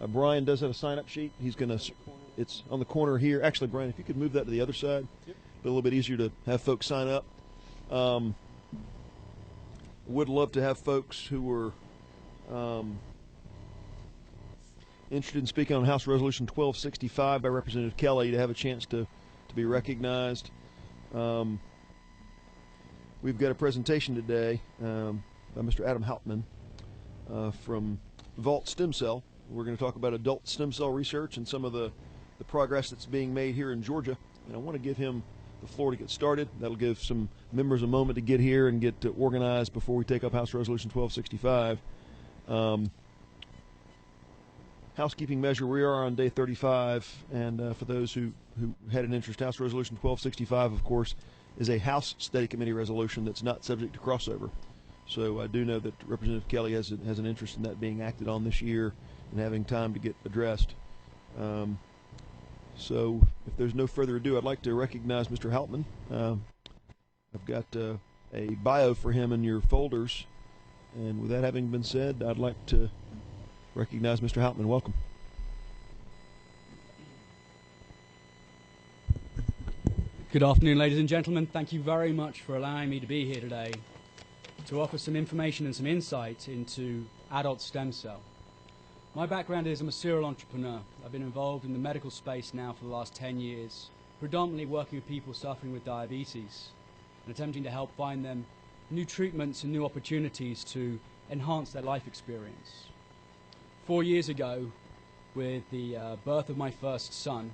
Brian does have a sign-up sheet. He's going to, it's on the corner here. Actually, Brian, if you could move that to the other side, it'd be a little bit easier to have folks sign up. Would love to have folks who were interested in speaking on House Resolution 1265 by Representative Kelly to have a chance to be recognized. We've got a presentation today by Mr. Adam Hoffman from Vault Stem Cell. We're going to talk about adult stem cell research and some of the progress that's being made here in Georgia. And I want to give him the floor to get started. That'll give some members a moment to get here and get organized before we take up House Resolution 1265. Housekeeping measure, we are on day 35, and for those who had an interest, House Resolution 1265, of course, is a House Study Committee resolution that's not subject to crossover. So I do know that Representative Kelly has an interest in that being acted on this year and having time to get addressed. So if there's no further ado, I'd like to recognize Mr. Houtman. I've got a bio for him in your folders, and with that having been said, I'd like to recognize Mr. Houtman. Welcome. Good afternoon, ladies and gentlemen. Thank you very much for allowing me to be here today to offer some information and some insight into adult stem cell. My background is I'm a serial entrepreneur. I've been involved in the medical space now for the last 10 years, predominantly working with people suffering with diabetes and attempting to help find them new treatments and new opportunities to enhance their life experience. 4 years ago, with the birth of my first son,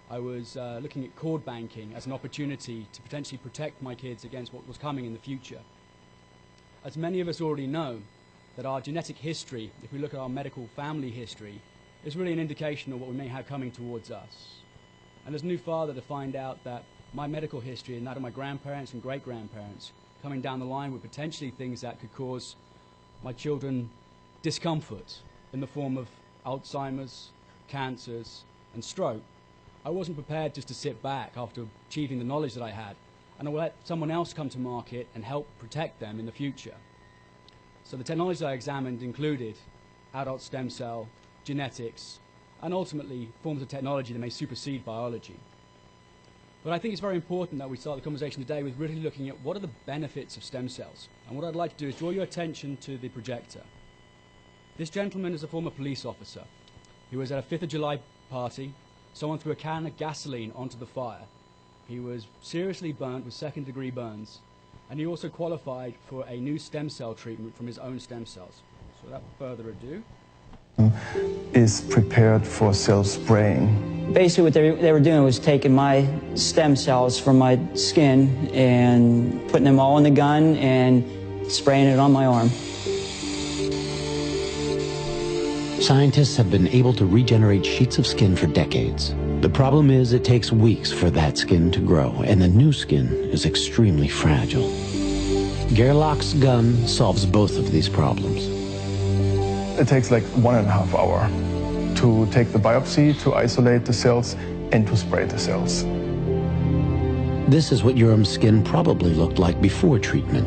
I was looking at cord banking as an opportunity to potentially protect my kids against what was coming in the future. As many of us already know, that our genetic history, if we look at our medical family history, is really an indication of what we may have coming towards us. And as a new father, to find out that my medical history and that of my grandparents and great-grandparents coming down the line were potentially things that could cause my children discomfort in the form of Alzheimer's, cancers, and stroke. I wasn't prepared just to sit back after achieving the knowledge that I had and I will let someone else come to market and help protect them in the future. So the technologies I examined included adult stem cell, genetics, and ultimately forms of technology that may supersede biology. But I think it's very important that we start the conversation today with really looking at what are the benefits of stem cells. And what I'd like to do is draw your attention to the projector. This gentleman is a former police officer. He was at a 5th of July party. Someone threw a can of gasoline onto the fire. He was seriously burnt with second-degree burns. And he also qualified for a new stem cell treatment from his own stem cells. So without further ado, is prepared for cell spraying. Basically what they were doing was taking my stem cells from my skin and putting them all in the gun and spraying it on my arm. Scientists have been able to regenerate sheets of skin for decades. The problem is it takes weeks for that skin to grow, and the new skin is extremely fragile. Gerlach's gun solves both of these problems. It takes like 1.5 hours to take the biopsy, to isolate the cells, and to spray the cells. This is what Yoram's skin probably looked like before treatment.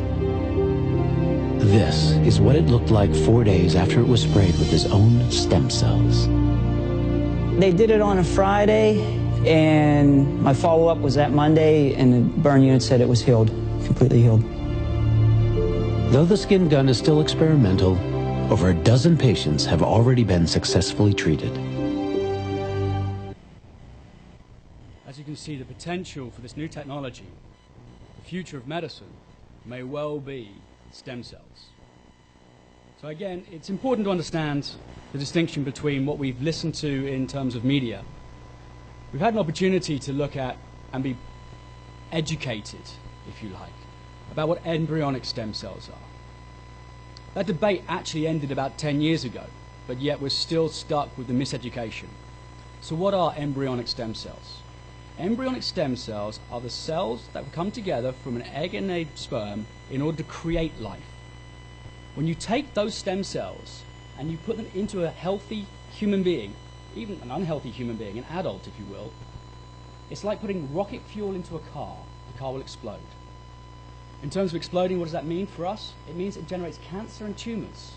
This is what it looked like 4 days after it was sprayed with his own stem cells. They did it on a Friday, and my follow-up was that Monday, and the burn unit said it was healed, completely healed. Though the skin gun is still experimental, over a dozen patients have already been successfully treated. as you can see, the potential for this new technology, the future of medicine, may well be stem cells. So again, it's important to understand the distinction between what we've listened to in terms of media. We've had an opportunity to look at and be educated, if you like, about what embryonic stem cells are. That debate actually ended about 10 years ago, but yet we're still stuck with the miseducation. So what are embryonic stem cells? Embryonic stem cells are the cells that come together from an egg and a sperm in order to create life. When you take those stem cells and you put them into a healthy human being, even an unhealthy human being, an adult if you will, it's like putting rocket fuel into a car. The car will explode. In terms of exploding, what does that mean for us? It means it generates cancer and tumors.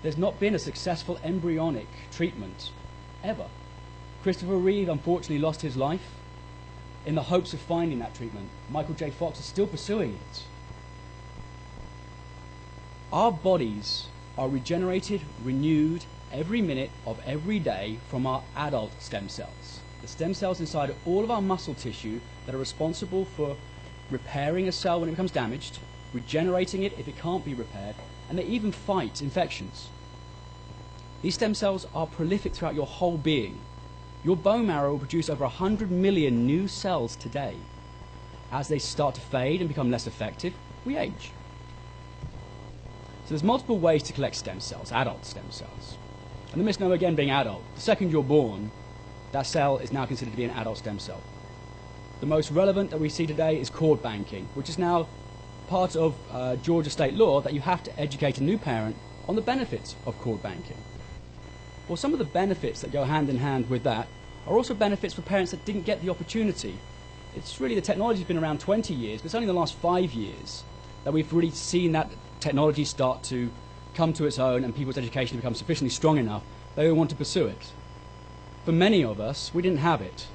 there's not been a successful embryonic treatment ever. Christopher Reeve unfortunately lost his life in the hopes of finding that treatment. Michael J. Fox is still pursuing it. Our bodies are regenerated, renewed every minute of every day from our adult stem cells. The stem cells inside all of our muscle tissue that are responsible for repairing a cell when it becomes damaged, regenerating it if it can't be repaired, and they even fight infections. These stem cells are prolific throughout your whole being. Your bone marrow will produce over 100 million new cells today. As they start to fade and become less effective, we age. So there's multiple ways to collect stem cells, adult stem cells. And the misnomer again being adult. The second you're born, that cell is now considered to be an adult stem cell. The most relevant that we see today is cord banking, which is now part of Georgia state law that you have to educate a new parent on the benefits of cord banking. Well, some of the benefits that go hand in hand with that are also benefits for parents that didn't get the opportunity. It's really, the technology's been around 20 years, but it's only in the last 5 years that we've really seen that technology start to come to its own and people's education become sufficiently strong enough that they want to pursue it. For many of us, we didn't have it.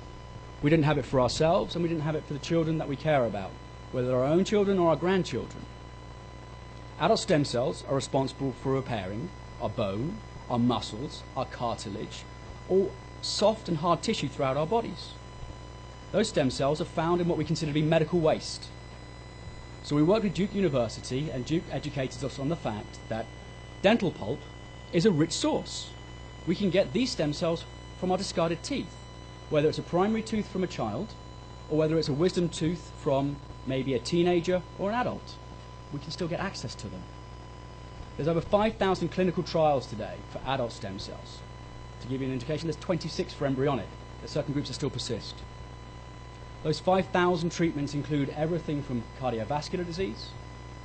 We didn't have it for ourselves, and we didn't have it for the children that we care about, whether our own children or our grandchildren. Adult stem cells are responsible for repairing our bone, our muscles, our cartilage, all soft and hard tissue throughout our bodies. Those stem cells are found in what we consider to be medical waste. So we work with Duke University, and Duke educated us on the fact that dental pulp is a rich source. We can get these stem cells from our discarded teeth, whether it's a primary tooth from a child, or whether it's a wisdom tooth from maybe a teenager or an adult. We can still get access to them. There's over 5,000 clinical trials today for adult stem cells. To give you an indication, there's 26 for embryonic. There's certain groups that still persist. Those 5,000 treatments include everything from cardiovascular disease,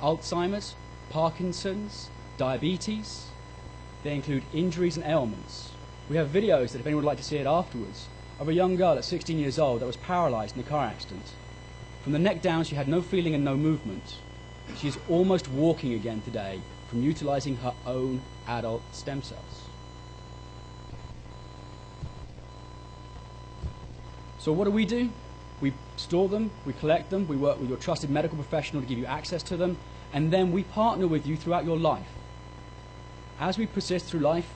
Alzheimer's, Parkinson's, diabetes. They include injuries and ailments. We have videos that if anyone would like to see it afterwards, of a young girl at 16 years old that was paralyzed in a car accident. From the neck down, she had no feeling and no movement. She is almost walking again today from utilizing her own adult stem cells. So what do? We store them, we collect them, we work with your trusted medical professional to give you access to them, and then we partner with you throughout your life. As we persist through life,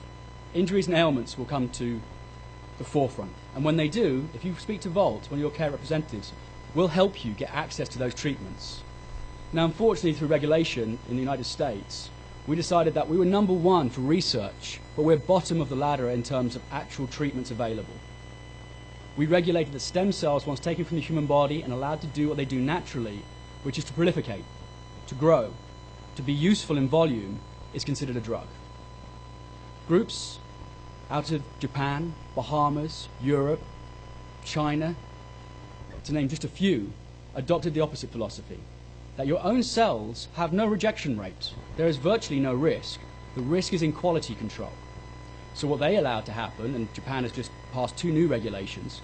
injuries and ailments will come to the forefront. And when they do, if you speak to Volt, one of your care representatives, we'll help you get access to those treatments. Now, unfortunately, through regulation in the United States, we decided that we were number one for research, but we're bottom of the ladder in terms of actual treatments available. We regulated that stem cells, once taken from the human body and allowed to do what they do naturally, which is to proliferate, to grow, to be useful in volume, is considered a drug. Groups out of Japan, Bahamas, Europe, China, to name just a few, adopted the opposite philosophy, that your own cells have no rejection rate. There is virtually no risk. The risk is in quality control. So what they allowed to happen, and Japan has just passed 2 new regulations,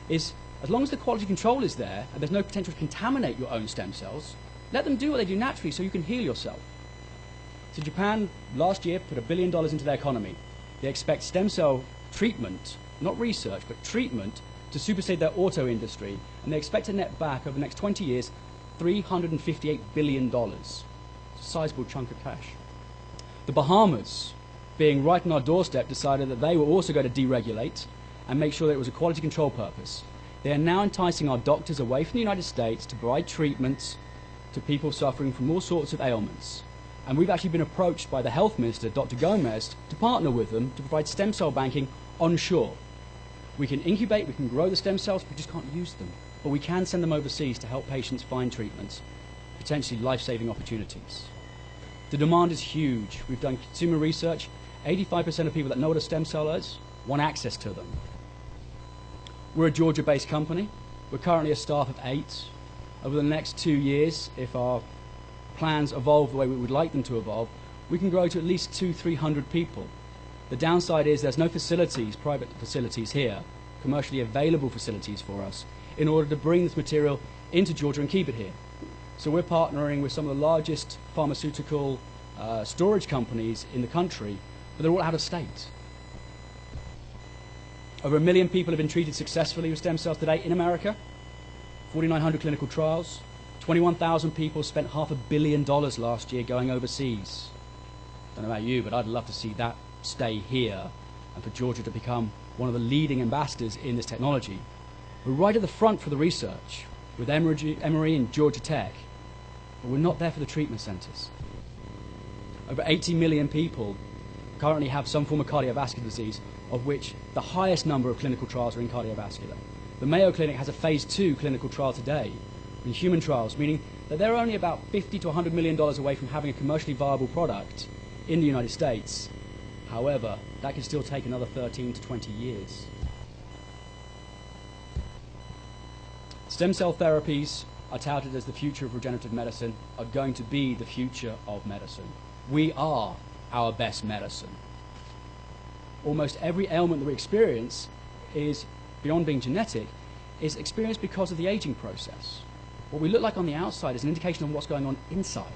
is as long as the quality control is there and there's no potential to contaminate your own stem cells, let them do what they do naturally so you can heal yourself. So Japan last year put $1 billion into their economy. They expect stem cell treatment, not research, but treatment, to supersede their auto industry, and they expect to net back over the next 20 years $358 billion. It's a sizable chunk of cash. The Bahamas, being right on our doorstep, decided that they were also going to deregulate and make sure that it was a quality control purpose. They are now enticing our doctors away from the United States to provide treatments to people suffering from all sorts of ailments. And we've actually been approached by the health minister, Dr. Gomez, to partner with them to provide stem cell banking onshore. We can incubate, we can grow the stem cells, we just can't use them. But we can send them overseas to help patients find treatments, potentially life-saving opportunities. The demand is huge. We've done consumer research. 85% of people that know what a stem cell is want access to them. We're a Georgia-based company. We're currently a staff of 8. Over the next 2 years, if our plans evolve the way we would like them to evolve, we can grow to at least 200-300 people. The downside is there's no facilities, private facilities here, commercially available facilities for us, in order to bring this material into Georgia and keep it here. So we're partnering with some of the largest pharmaceutical storage companies in the country but they're all out of state. Over 1 million people have been treated successfully with stem cells today in America, 4,900 clinical trials, 21,000 people spent $500 million last year going overseas. Don't know about you, but I'd love to see that stay here and for Georgia to become one of the leading ambassadors in this technology. We're right at the front for the research with Emory and Georgia Tech, but we're not there for the treatment centers. Over 80 million people currently have some form of cardiovascular disease, of which the highest number of clinical trials are in cardiovascular. The Mayo Clinic has a phase 2 clinical trial today in human trials, meaning that they're only about $50 to $100 million away from having a commercially viable product in the United States. However, that can still take another 13 to 20 years. Stem cell therapies are touted as the future of regenerative medicine, are going to be the future of medicine. We are our best medicine. Almost every ailment that we experience is, beyond being genetic, is experienced because of the aging process. What we look like on the outside is an indication of what's going on inside.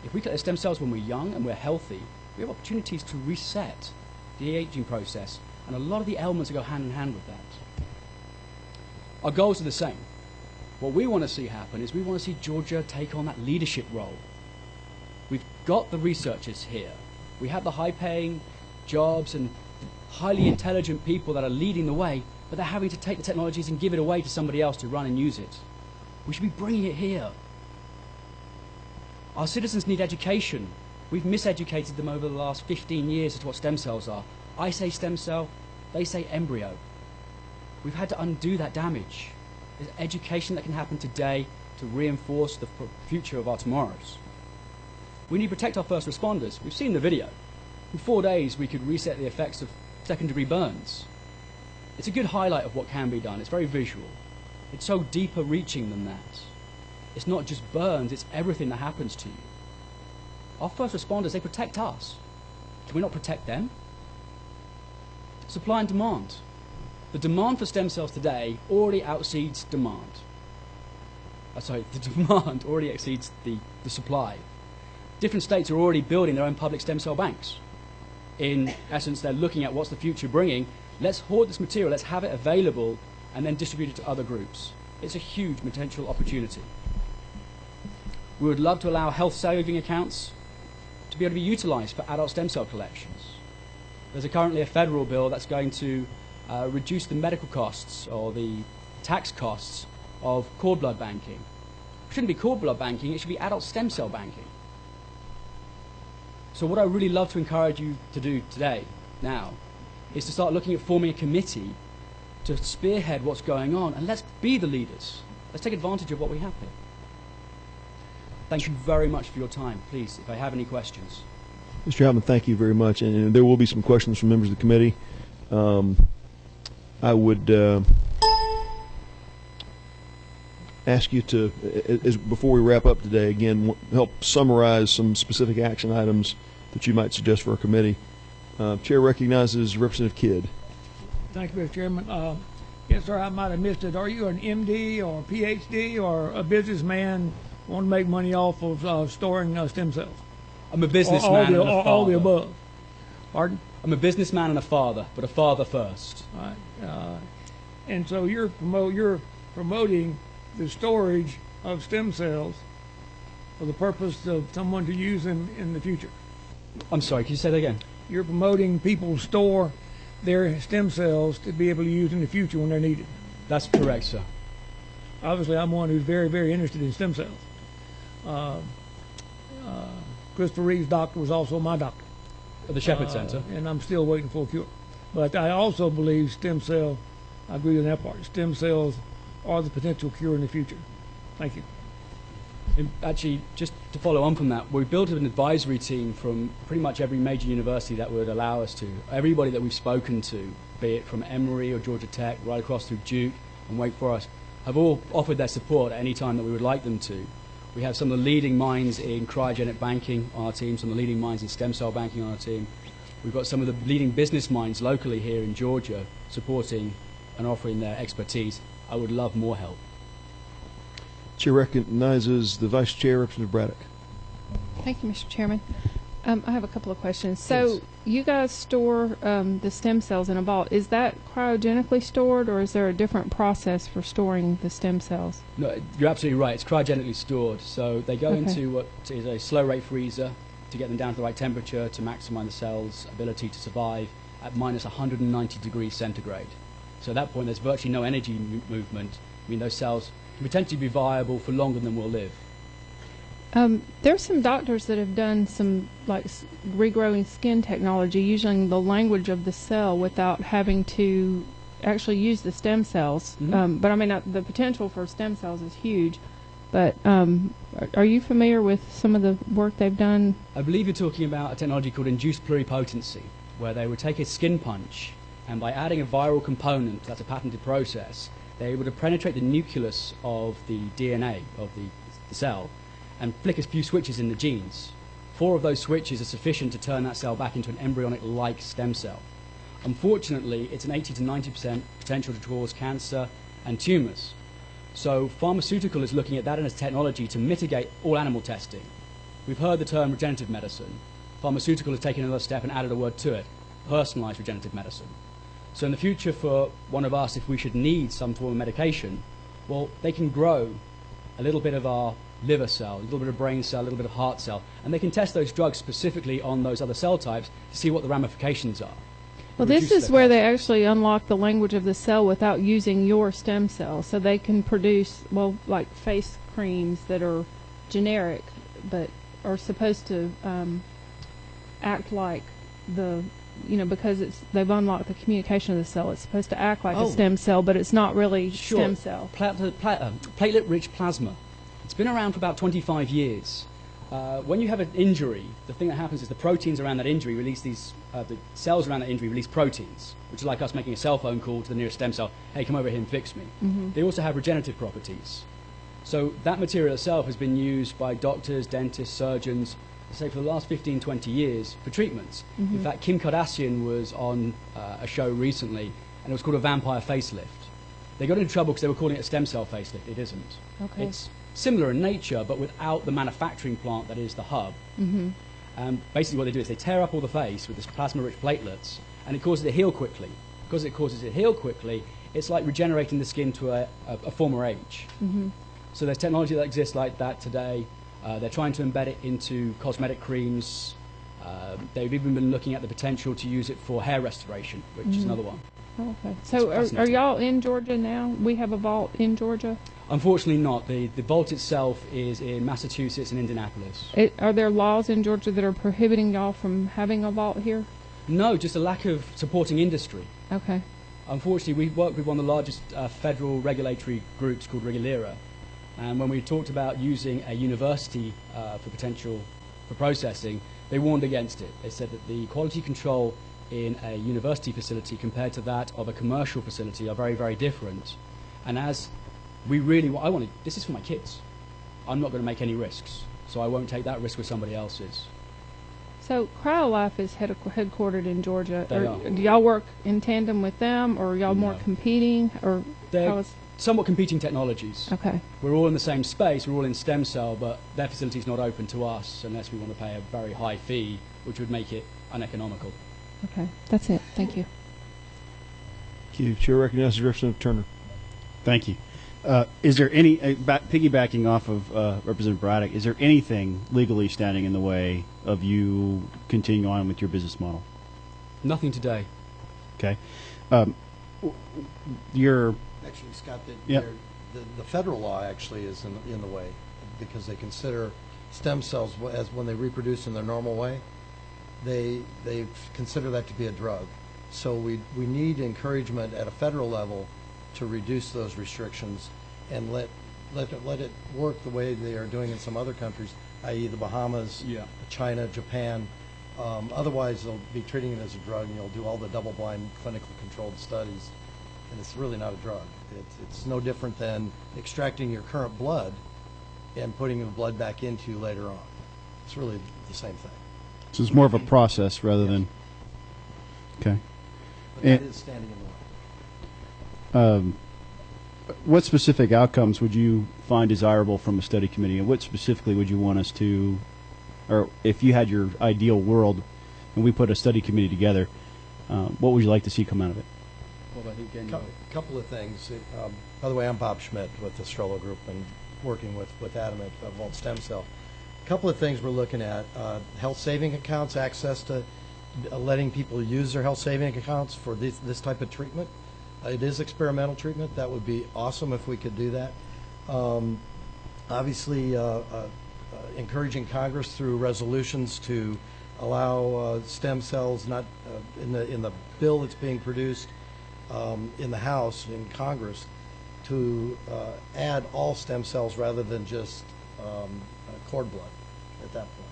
If we collect stem cells when we're young and we're healthy, we have opportunities to reset the aging process, and a lot of the ailments go hand in hand with that. Our goals are the same. What we want to see happen is we want to see Georgia take on that leadership role. We've got the researchers here. We have the high-paying jobs and highly intelligent people that are leading the way, but they're having to take the technologies and give it away to somebody else to run and use it. We should be bringing it here. Our citizens need education. We've miseducated them over the last 15 years as to what stem cells are. I say stem cell, they say embryo. We've had to undo that damage. There's education that can happen today to reinforce the future of our tomorrows. We need to protect our first responders. We've seen the video. In 4 days, we could reset the effects of second-degree burns. It's a good highlight of what can be done. It's very visual. It's so deeper reaching than that. It's not just burns, it's everything that happens to you. Our first responders, they protect us. Can we not protect them? Supply and demand. The demand for stem cells today already exceeds demand. The demand already exceeds the supply. Different states are already building their own public stem cell banks. In essence, they're looking at what's the future bringing. Let's hoard this material, let's have it available, and then distribute it to other groups. It's a huge potential opportunity. We would love to allow health saving accounts to be able to be utilized for adult stem cell collections. There's currently a federal bill that's going to reduce the medical costs or the tax costs of cord blood banking. It shouldn't be cord blood banking, it should be adult stem cell banking. So what I really love to encourage you to do today, now, is to start looking at forming a committee to spearhead what's going on, and let's be the leaders. Let's take advantage of what we have here. Thank you very much for your time. Please, if I have any questions. Mr. Hoffman, thank you very much. And there will be some questions from members of the committee. I would ask you to, before we wrap up today, again, help summarize some specific action items that you might suggest for our committee. Chair recognizes Representative Kidd. Thank you, Mr. Chairman. Yes, sir, I might have missed it. Are you an MD or a PhD or a businessman want to make money off of storing stem cells? I'm a businessman and a father. All the above. Pardon? I'm a businessman and a father, but a father first. All right. And so you're promoting the storage of stem cells for the purpose of someone to use them in the future. I'm sorry, can you say that again? You're promoting people store their stem cells to be able to use in the future when they're needed. That's correct, sir. Obviously, I'm one who's very, very interested in stem cells. Christopher Reeve's doctor was also my doctor. At the Shepherd Center. And I'm still waiting for a cure. But I also believe I agree with that part. Stem cells are the potential cure in the future. Thank you. And actually, just to follow on from that, we built an advisory team from pretty much every major university that would allow us to. Everybody that we've spoken to, be it from Emory or Georgia Tech, right across through Duke and Wake Forest, have all offered their support at any time that we would like them to. We have some of the leading minds in cryogenic banking on our team, some of the leading minds in stem cell banking on our team. We've got some of the leading business minds locally here in Georgia supporting and offering their expertise. I would love more help. Chair recognizes the Vice Chair, Representative Braddock. Thank you, Mr. Chairman. I have a couple of questions. So Please. you guys store the stem cells in a vault. Is that cryogenically stored, or is there a different process for storing the stem cells? No, you're absolutely right. It's cryogenically stored. So they go into what is a slow rate freezer to get them down to the right temperature to maximize the cell's ability to survive at minus 190 degrees centigrade. So at that point, there's virtually no energy movement. I mean, those cells can potentially be viable for longer than we'll live. There's some doctors that have done some regrowing skin technology using the language of the cell without having to actually use the stem cells. Mhm. But I mean, the potential for stem cells is huge. But are you familiar with some of the work they've done? I believe you're talking about a technology called induced pluripotency, where they would take a skin punch, and by adding a viral component, that's a patented process, they're able to penetrate the nucleus of the DNA of the cell and flick a few switches in the genes. 4 of those switches are sufficient to turn that cell back into an embryonic-like stem cell. Unfortunately, it's an 80 to 90% potential to cause cancer and tumors. So pharmaceutical is looking at that as technology to mitigate all animal testing. We've heard the term regenerative medicine. Pharmaceutical has taken another step and added a word to it, personalized regenerative medicine. So in the future for one of us, if we should need some form of medication, well, they can grow a little bit of our liver cell, a little bit of brain cell, a little bit of heart cell, and they can test those drugs specifically on those other cell types to see what the ramifications are. Well, this is where they actually unlock the language of the cell without using your stem cells. So they can produce, well, like face creams that are generic, but are supposed to act like because they've unlocked the communication of the cell. It's supposed to act like a stem cell, but it's not really stem cell. Platelet-rich plasma. It's been around for about 25 years. When you have an injury, the thing that happens is the proteins around that injury release the cells around that injury release proteins, which is like us making a cell phone call to the nearest stem cell, hey, come over here and fix me. Mm-hmm. They also have regenerative properties. So that material itself has been used by doctors, dentists, surgeons, say for the last 15, 20 years for treatments. Mm-hmm. In fact, Kim Kardashian was on a show recently, and it was called a vampire facelift. They got into trouble because they were calling it a stem cell facelift. It isn't. Okay. It's similar in nature, but without the manufacturing plant that is the hub. Mm-hmm. Basically what they do is they tear up all the face with this plasma-rich platelets, and it causes it to heal quickly. Because it causes it to heal quickly, it's like regenerating the skin to a former age. Mm-hmm. So there's technology that exists like that today. They're trying to embed it into cosmetic creams. They've even been looking at the potential to use it for hair restoration, which is another one. Okay. So are y'all in Georgia now? We have a vault in Georgia? Unfortunately not. The vault itself is in Massachusetts and Indianapolis. Are there laws in Georgia that are prohibiting y'all from having a vault here? No, just a lack of supporting industry. Okay. Unfortunately, we work with one of the largest federal regulatory groups called Regenerative. And when we talked about using a university for processing, they warned against it. They said that the quality control in a university facility compared to that of a commercial facility are very, very different. And as we really, this is for my kids. I'm not going to make any risks, so I won't take that risk with somebody else's. So CryoLife is headquartered in Georgia. They are. Do y'all work in tandem with them, or are y'all more competing, or They're somewhat competing technologies. Okay. We're all in the same space, we're all in stem cell, but their facility's not open to us unless we want to pay a very high fee, which would make it uneconomical. Okay, that's it. Thank you. Thank you. Chair recognizes Representative Turner. Thank you. Is there any, piggybacking off of Representative Braddock, is there anything legally standing in the way of you continuing on with your business model? Nothing today. Okay. Actually, Scott, Yep. the federal law actually is in the way, because they consider stem cells as when they reproduce in their normal way, they consider that to be a drug. So we need encouragement at a federal level to reduce those restrictions and let it work the way they are doing in some other countries, i.e. the Bahamas, China, Japan. Otherwise, they'll be treating it as a drug, and you'll do all the double-blind clinical controlled studies, and it's really not a drug. It's no different than extracting your current blood and putting the blood back into you later on. It's really the same thing. So it's more of a process rather than, okay. But that is standing in the way. What specific outcomes would you find desirable from a study committee, and what specifically would you want us to or if you had your ideal world, and we put a study committee together, what would you like to see come out of it? Well, I think again, A couple of things. By the way, I'm Bob Schmidt with the Strollo Group and working with Adam at Vault Stem Cell. A couple of things we're looking at: health saving accounts, access to letting people use their health saving accounts for this type of treatment. It is experimental treatment. That would be awesome if we could do that. Obviously, encouraging Congress through resolutions to allow stem cells, not in the bill that's being produced in the House, in Congress, to add all stem cells rather than just cord blood at that point.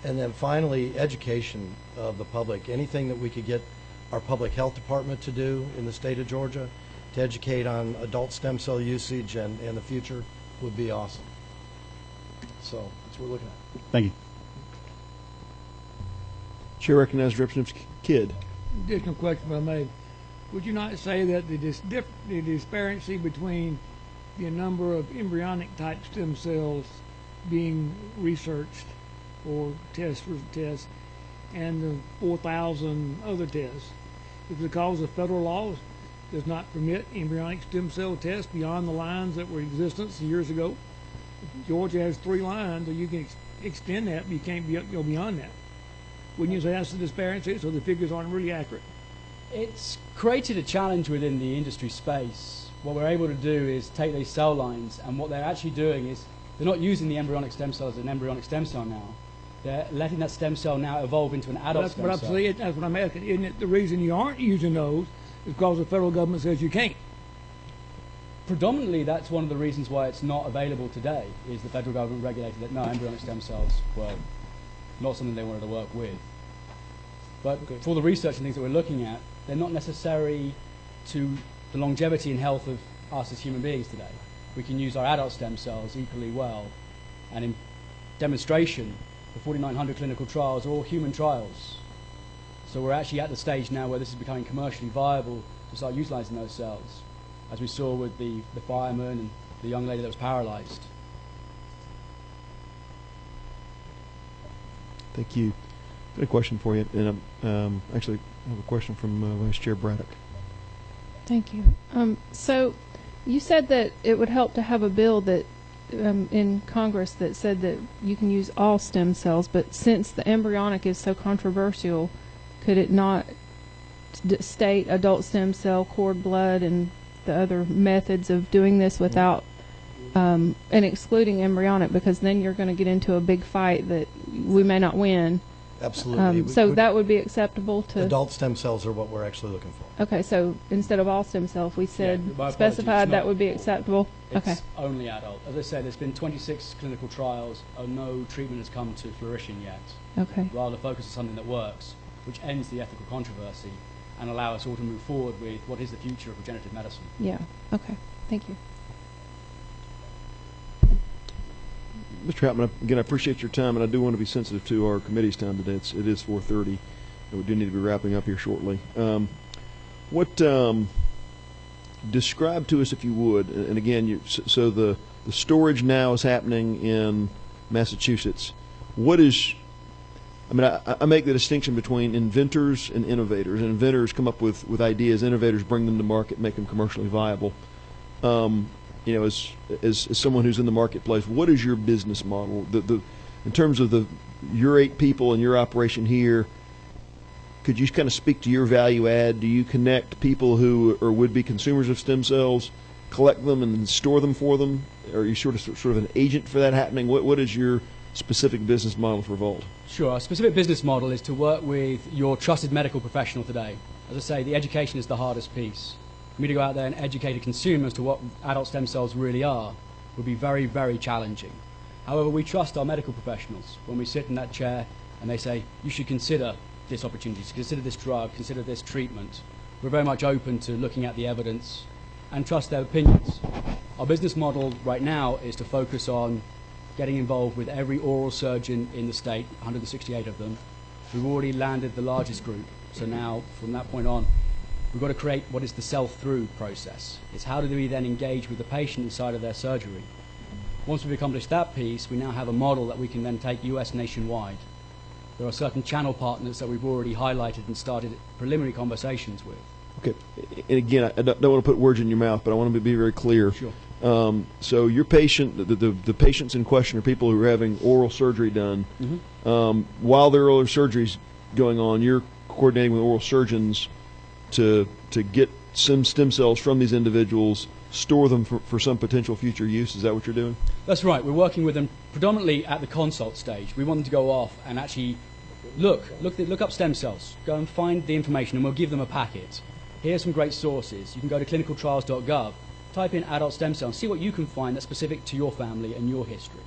And then finally, education of the public. Anything that we could get our public health department to do in the state of Georgia to educate on adult stem cell usage and the future would be awesome. So that's what we're looking at. Thank you. Chair recognizes Representative Kidd. Additional question, if I may. Would you not say that the disparity between the number of embryonic type stem cells being researched or tests and the 4,000 other tests is because the federal law does not permit embryonic stem cell tests beyond the lines that were in existence years ago? Georgia has 3 lines, so you can extend that, but you can't go beyond that. Wouldn't you say that's the disparity, so the figures aren't really accurate? it's created a challenge within the industry space. What we're able to do is take these cell lines, and what they're actually doing is they're not using the embryonic stem cell as an embryonic stem cell now. They're letting that stem cell now evolve into an adult stem cell. That's what I'm asking. Isn't it the reason you aren't using those is because the federal government says you can't? Predominantly, that's one of the reasons why it's not available today, is the federal government regulated that no, embryonic stem cells, well, not something they wanted to work with. But for the research and things that we're looking at, they're not necessary to the longevity and health of us as human beings today. We can use our adult stem cells equally well, and in demonstration, the 4,900 clinical trials are all human trials. So we're actually at the stage now where this is becoming commercially viable to start utilizing those cells, as we saw with the fireman and the young lady that was paralyzed. Thank you. Got a question for you, and actually I have a question from Vice Chair Braddock. Thank you. So you said that it would help to have a bill that in Congress that said that you can use all stem cells, but since the embryonic is so controversial, could it not state adult stem cell, cord blood, and the other methods of doing this without and excluding embryonic, because then you're going to get into a big fight that we may not win. Absolutely. So that would be acceptable to... Adult stem cells are what we're actually looking for. Okay, so instead of all stem cells, we said my specified apologies, that would be acceptable? It's Okay. only adult. As I said, there's been 26 clinical trials, and no treatment has come to fruition yet. Okay. Rather focus on something that works, which ends the ethical controversy, and allow us all to move forward with what is the future of regenerative medicine. Yeah. Okay. Thank you. Mr. Hoffman, again, I appreciate your time, and I do want to be sensitive to our committee's time today. It is 4:30, and we do need to be wrapping up here shortly. Describe to us, if you would, and again, so the storage now is happening in Massachusetts. What is, I mean, I make the distinction between inventors and innovators. And inventors come up with ideas, innovators bring them to market, make them commercially viable. You know, as someone who's in the marketplace, what is your business model? In terms of your 8 people and your operation here, could you kind of speak to your value add? Do you connect people who are would-be consumers of stem cells, collect them and store them for them? Or are you sort of an agent for that happening? What is your specific business model for Vault? Sure. Our specific business model is to work with your trusted medical professional today. As I say, the education is the hardest piece. For me to go out there and educate a consumer as to what adult stem cells really are would be very, very challenging. However, we trust our medical professionals when we sit in that chair and they say, you should consider this opportunity, consider this drug, consider this treatment. We're very much open to looking at the evidence and trust their opinions. Our business model right now is to focus on getting involved with every oral surgeon in the state, 168 of them. We've already landed the largest group, so now from that point on, we've got to create what is the sell-through process. It's how do we then engage with the patient inside of their surgery. Once we've accomplished that piece, we now have a model that we can then take US nationwide. There are certain channel partners that we've already highlighted and started preliminary conversations with. Okay. And again, I don't want to put words in your mouth, but I want to be very clear. Sure. So your patient, the patients in question are people who are having oral surgery done. While their oral surgery's going on, you're coordinating with oral surgeons to get some stem cells from these individuals, store them for some potential future use. Is that what you're doing? That's right. We're working with them predominantly at the consult stage. We want them to go off and actually look up stem cells. Go and find the information, and we'll give them a packet. Here's some great sources. You can go to clinicaltrials.gov, type in adult stem cell, and see what you can find that's specific to your family and your history.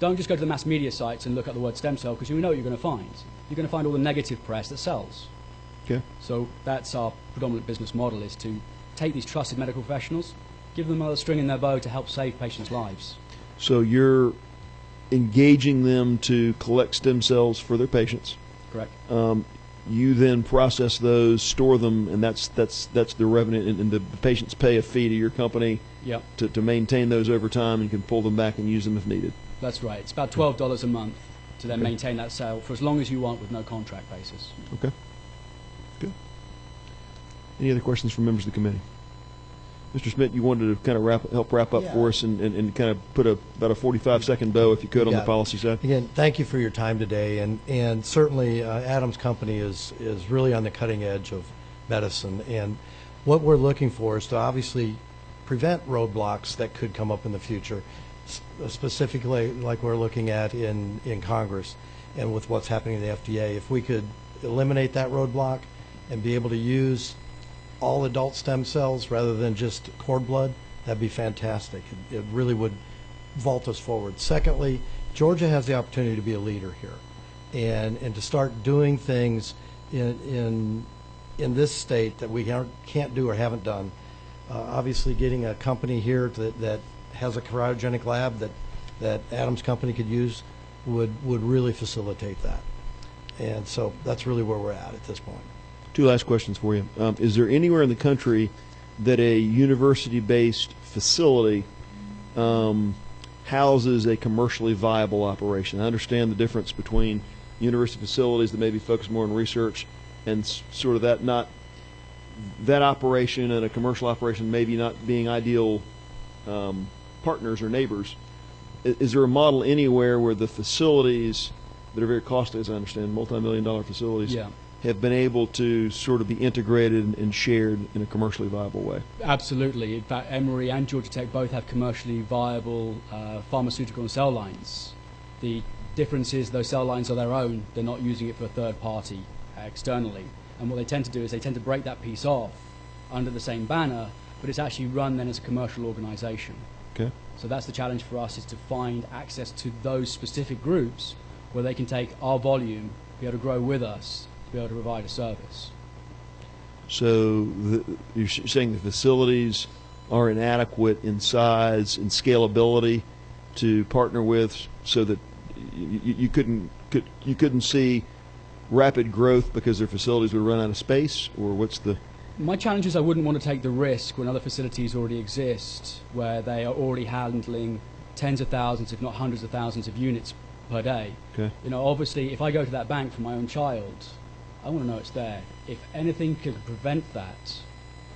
Don't just go to the mass media sites and look at the word stem cell, because you know what you're going to find. You're going to find all the negative press that sells. Okay. So that's our predominant business model, is to take these trusted medical professionals, give them another string in their bow to help save patients' lives. So you're engaging them to collect stem cells for their patients. Correct. You then process those, store them, and that's the revenue, and the patients pay a fee to your company Yep. to maintain those over time, and you can pull them back and use them if needed. That's right. It's about $12 a month to then maintain that sale for as long as you want with no contract basis. Okay. Good. Any other questions from members of the committee? Mr. Smith, you wanted to kind of help wrap up for us and kind of put about a 45-second bow, if you could, on the policy side. Again, thank you for your time today, and certainly Adam's company is really on the cutting edge of medicine, and what we're looking for is to obviously prevent roadblocks that could come up in the future, specifically like we're looking at in Congress and with what's happening in the FDA. If we could eliminate that roadblock and be able to use all adult stem cells rather than just cord blood, that'd be fantastic. It really would vault us forward. Secondly, Georgia has the opportunity to be a leader here and to start doing things in this state that we can't do or haven't done. Obviously, getting a company here that has a cryogenic lab that Adam's company could use would really facilitate that. And so that's really where we're at this point. Two last questions for you. Is there anywhere in the country that a university-based facility houses a commercially viable operation? I understand the difference between university facilities that maybe focus more on research and sort of that operation and a commercial operation maybe not being ideal partners or neighbors. Is there a model anywhere where the facilities that are very costly, as I understand, multi-million-dollar facilities, have been able to sort of be integrated and shared in a commercially viable way? Absolutely. In fact, Emory and Georgia Tech both have commercially viable pharmaceutical and cell lines. The difference is those cell lines are their own. They're not using it for a third party externally. And what they tend to do is they tend to break that piece off under the same banner, but it's actually run then as a commercial organization. Okay. So that's the challenge for us, is to find access to those specific groups where they can take our volume, be able to grow with us, to be able to provide a service. So you're saying the facilities are inadequate in size and scalability to partner with, so that you couldn't see rapid growth because their facilities would run out of space, or what's the? My challenge is I wouldn't want to take the risk when other facilities already exist, where they are already handling tens of thousands, if not hundreds of thousands of units per day. Okay. You know, obviously, if I go to that bank for my own child, I want to know it's there. If anything could prevent that,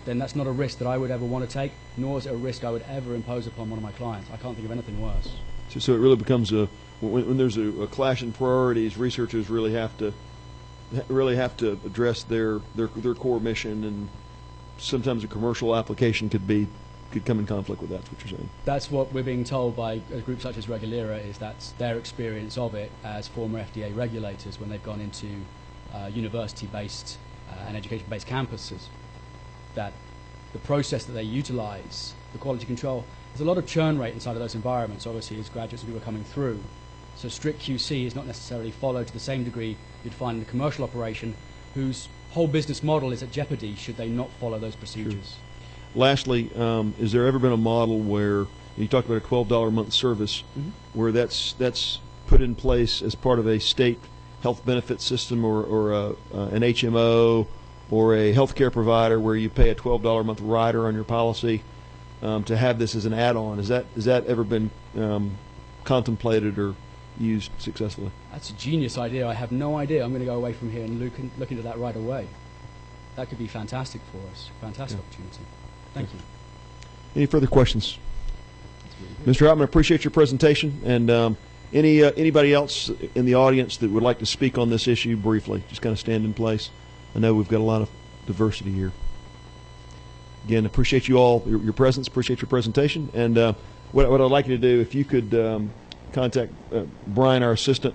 then that's not a risk that I would ever want to take, nor is it a risk I would ever impose upon one of my clients. I can't think of anything worse. So it really becomes when there's a clash in priorities, researchers really have to address their core mission, and sometimes a commercial application could come in conflict with that. That's what you're saying. That's what we're being told by a group such as Regenerative, is that's their experience of it as former FDA regulators when they've gone into university-based and education-based campuses, that the process that they utilize, the quality control, there's a lot of churn rate inside of those environments, obviously, as graduates and people are coming through. So strict QC is not necessarily followed to the same degree you'd find in a commercial operation, whose whole business model is at jeopardy should they not follow those procedures. Sure. Lastly, has there ever been a model where you talked about a $12 a month service, where that's put in place as part of a state health benefit system, or an HMO, or a healthcare provider, where you pay a $12 a month rider on your policy, to have this as an add-on. Has that ever been contemplated or used successfully? That's a genius idea. I have no idea. I'm going to go away from here and look into that right away. That could be fantastic for us. Fantastic opportunity. Thank you. Any further questions? Mr. Hoffman, I appreciate your presentation. And anybody else in the audience that would like to speak on this issue briefly, just kind of stand in place. I know we've got a lot of diversity here. Again, appreciate you all, your presence, appreciate your presentation. And what I'd like you to do, if you could contact Brian, our assistant,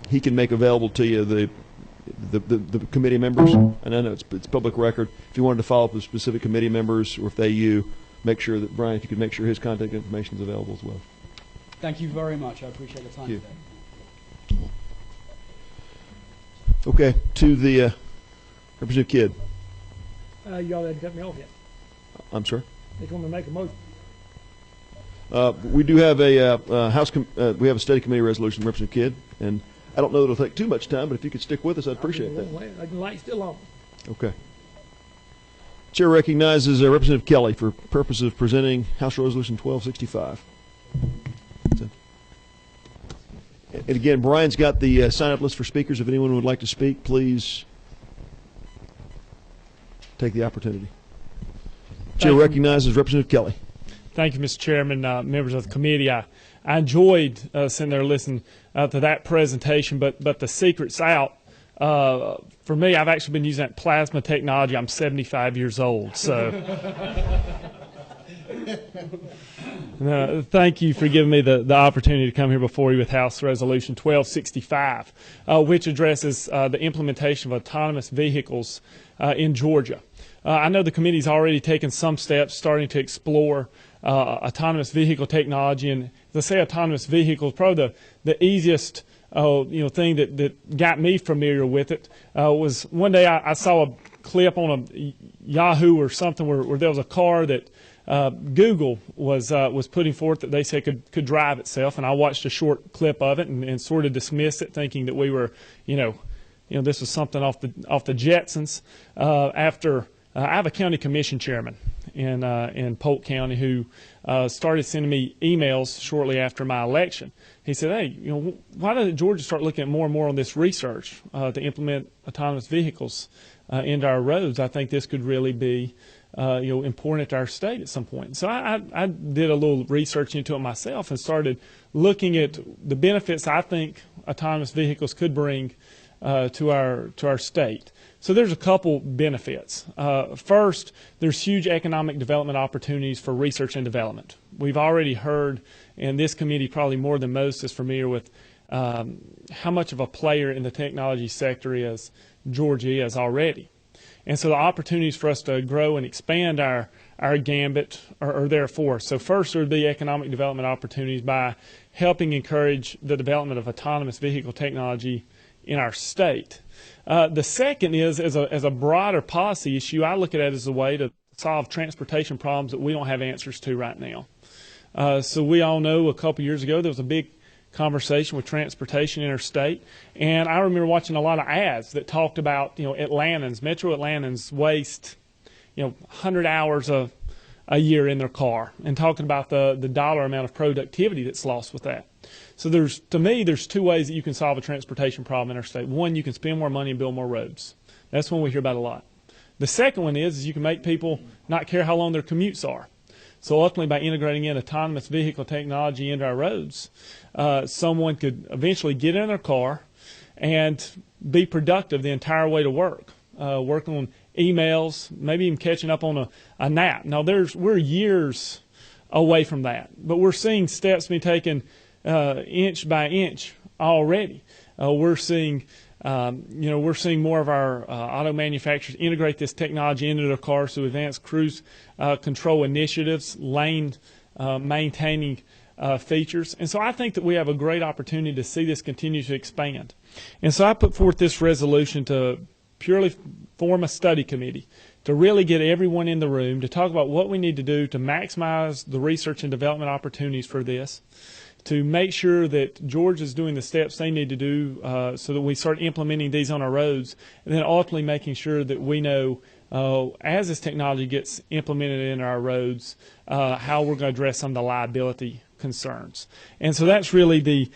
he can make available to you the committee members. And I know it's public record. If you wanted to follow up with specific committee members, or if you make sure that, Brian, if you could make sure his contact information is available as well. Thank you very much. I appreciate the time Thank today. Okay, to the Representative Kidd. Y'all hadn't cut me off yet. I'm sorry? They want me to make a motion. We do have a we have a study committee resolution, Representative Kidd, and I don't know that it'll take too much time, but if you could stick with us, I'd appreciate that. The light's still on. Okay. Chair recognizes Representative Kelly for purpose of presenting House Resolution 1265. And again, Brian's got the sign-up list for speakers. If anyone would like to speak, please take the opportunity. Chair recognizes Representative Kelly. Thank you, Mr. Chairman, members of the committee. I enjoyed sitting there listening to that presentation, but the secret's out. For me, I've actually been using that plasma technology. I'm 75 years old, so thank you for giving me the opportunity to come here before you with House Resolution 1265, which addresses the implementation of autonomous vehicles in Georgia. I know the committee's already taken some steps starting to explore autonomous vehicle technology, and as I say, autonomous vehicles, probably the easiest thing that got me familiar with it was one day I saw a clip on a Yahoo or something where there was a car that Google was putting forth that they said could drive itself, and I watched a short clip of it and sort of dismissed it, thinking that we were, this was something off the Jetsons. After I have a county commission chairman in Polk County who started sending me emails shortly after my election. He said, "Hey, why doesn't Georgia start looking at more and more on this research to implement autonomous vehicles into our roads? I think this could really be important to our state at some point." So I did a little research into it myself and started looking at the benefits I think autonomous vehicles could bring to our state. So there's a couple benefits. First, there's huge economic development opportunities for research and development. We've already heard, and this committee probably more than most is familiar with how much of a player in the technology sector is Georgia is already. And so the opportunities for us to grow and expand our gambit are there for us. So first, there would be economic development opportunities by helping encourage the development of autonomous vehicle technology in our state. The second is, as a broader policy issue, I look at it as a way to solve transportation problems that we don't have answers to right now. So we all know a couple years ago there was a big conversation with transportation interstate, and I remember watching a lot of ads that talked about Metro Atlantans waste 100 hours a year in their car, and talking about the dollar amount of productivity that's lost with that. So to me, there's two ways that you can solve a transportation problem in our state. One, you can spend more money and build more roads. That's one we hear about a lot. The second one is you can make people not care how long their commutes are. So ultimately, by integrating in autonomous vehicle technology into our roads, someone could eventually get in their car and be productive the entire way to work, working on emails, maybe even catching up on a nap. Now, we're years away from that, but we're seeing steps being taken inch by inch already. We're seeing more of our auto manufacturers integrate this technology into their cars through advanced cruise control initiatives, lane maintaining features. And so I think that we have a great opportunity to see this continue to expand. And so I put forth this resolution to purely form a study committee to really get everyone in the room to talk about what we need to do to maximize the research and development opportunities for this, to make sure that Georgia's doing the steps they need to do so that we start implementing these on our roads, and then ultimately making sure that we know as this technology gets implemented in our roads how we're going to address some of the liability concerns. And so that's really the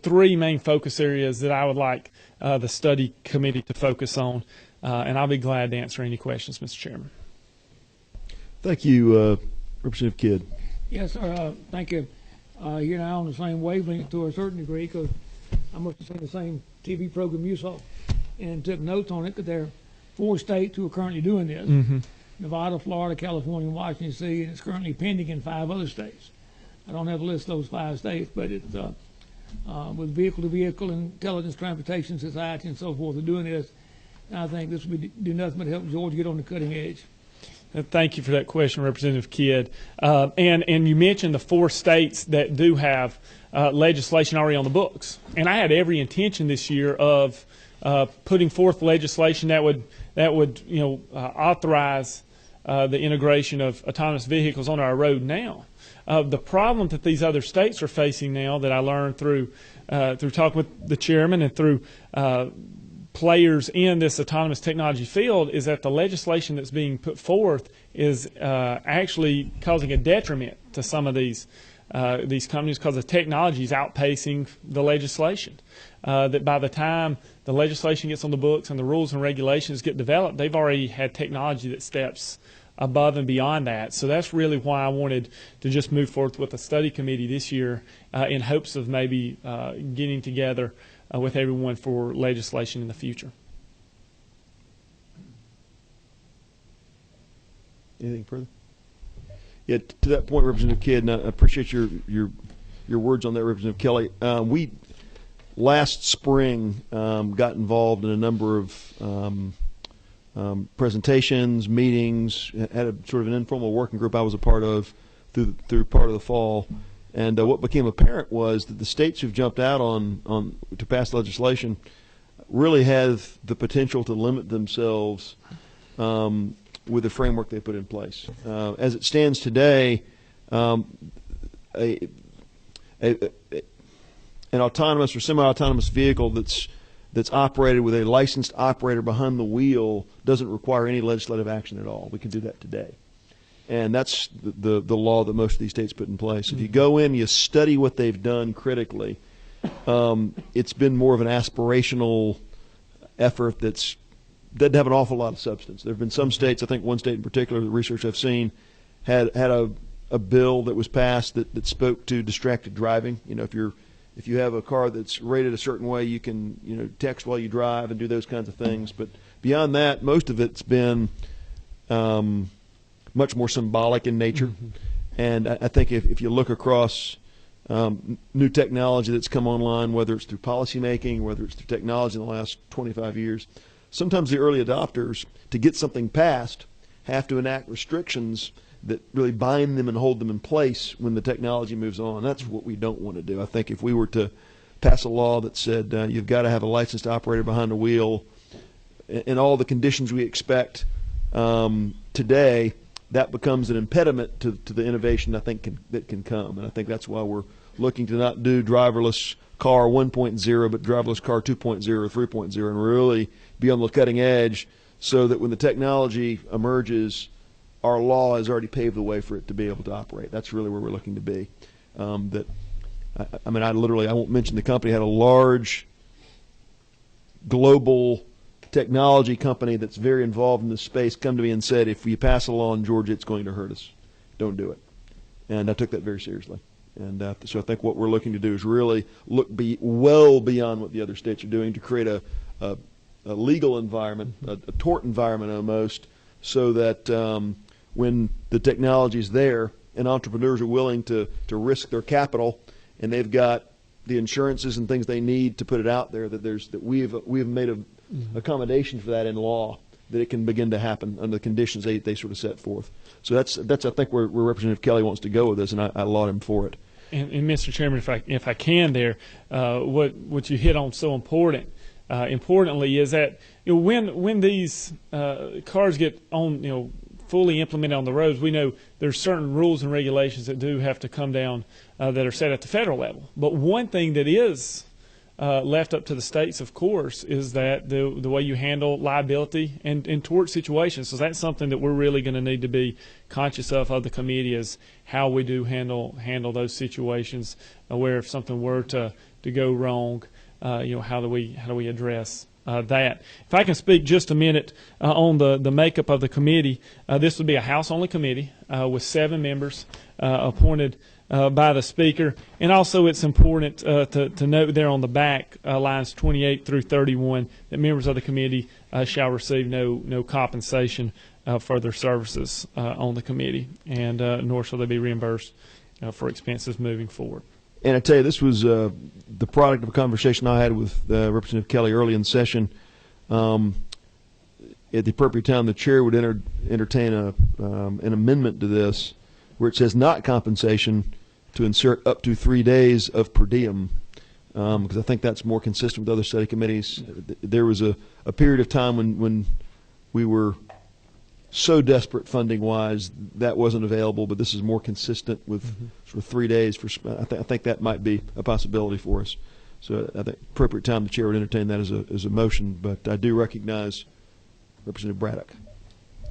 three main focus areas that I would like the study committee to focus on, and I'll be glad to answer any questions, Mr. Chairman. Thank you, Representative Kidd. Yes, sir. Thank you. You and I on the same wavelength to a certain degree, because I must have seen the same TV program you saw and took notes on it, because there are 4 states who are currently doing this. Mm-hmm. Nevada, Florida, California, and Washington D.C., and it's currently pending in 5 other states. I don't have a list of those 5 states, but it's with vehicle-to-vehicle intelligence transportation society and so forth are doing this. And I think this would do nothing but help Georgia get on the cutting edge. Thank you for that question, Representative Kidd. And you mentioned the 4 states that do have legislation already on the books. And I had every intention this year of putting forth legislation that would authorize the integration of autonomous vehicles on our road now. The problem that these other states are facing now, that I learned through talking with the chairman and through players in this autonomous technology field, is that the legislation that's being put forth is actually causing a detriment to some of these companies, because the technology is outpacing the legislation. That by the time the legislation gets on the books and the rules and regulations get developed, they've already had technology that steps above and beyond that. So that's really why I wanted to just move forward with a study committee this year in hopes of maybe getting together with everyone for legislation in the future. Anything further? Yeah, to that point, Representative Kidd, and I appreciate your words on that, Representative Kelly. We last spring got involved in a number of presentations, meetings, had a sort of an informal working group I was a part of through part of the fall. And what became apparent was that the states who've jumped out on to pass legislation really have the potential to limit themselves with the framework they put in place. As it stands today, an autonomous or semi-autonomous vehicle that's operated with a licensed operator behind the wheel doesn't require any legislative action at all. We can do that today. And that's the law that most of these states put in place. If you go in, you study what they've done critically, it's been more of an aspirational effort that doesn't have an awful lot of substance. There have been some states, I think one state in particular, the research I've seen, had a bill that was passed that spoke to distracted driving. You know, if you have a car that's rated a certain way, you can text while you drive and do those kinds of things. But beyond that, most of it's been much more symbolic in nature. Mm-hmm. And I think if you look across new technology that's come online, whether it's through policymaking, whether it's through technology in the last 25 years, sometimes the early adopters, to get something passed, have to enact restrictions that really bind them and hold them in place when the technology moves on. That's what we don't want to do. I think if we were to pass a law that said you've got to have a licensed operator behind the wheel and all the conditions we expect today, that becomes an impediment to the innovation I think that can come. And I think that's why we're looking to not do driverless car 1.0, but driverless car 2.0 or 3.0, and really be on the cutting edge so that when the technology emerges, our law has already paved the way for it to be able to operate. That's really where we're looking to be. I won't mention the company, had a large global technology company that's very involved in this space come to me and said, if we pass a law in Georgia, it's going to hurt us. Don't do it. And I took that very seriously. And so I think what we're looking to do is really look well beyond what the other states are doing to create a legal environment, a tort environment almost, so that when the technology is there and entrepreneurs are willing to risk their capital and they've got the insurances and things they need to put it out there, that we've made a accommodation for that in law, that it can begin to happen under the conditions they sort of set forth. So that's I think where Representative Kelly wants to go with this, and I laud him for it. And Mr. Chairman, if I can there, what you hit on so importantly is that when these cars get on fully implemented on the roads, we know there's certain rules and regulations that do have to come down that are set at the federal level. But one thing that is left up to the states, of course, is that the way you handle liability and tort situations. So that's something that we're really going to need to be conscious of the committee, is how we do handle those situations where if something were to go wrong, how do we address that. If I can speak just a minute on the makeup of the committee, this would be a House-only committee with 7 members appointed by the Speaker. And also it's important to note there on the back, lines 28 through 31, that members of the committee shall receive no compensation for their services on the committee, and nor shall they be reimbursed for expenses moving forward. And I tell you, this was the product of a conversation I had with Representative Kelly early in the session. At the appropriate time, the chair would entertain an amendment to this where it says not compensation, to insert up to 3 days of per diem, because I think that's more consistent with other study committees. There was a period of time when we were so desperate funding-wise that wasn't available, but this is more consistent with sort of 3 days. I think that might be a possibility for us. So I think appropriate time the chair would entertain that as a motion, but I do recognize Representative Braddock.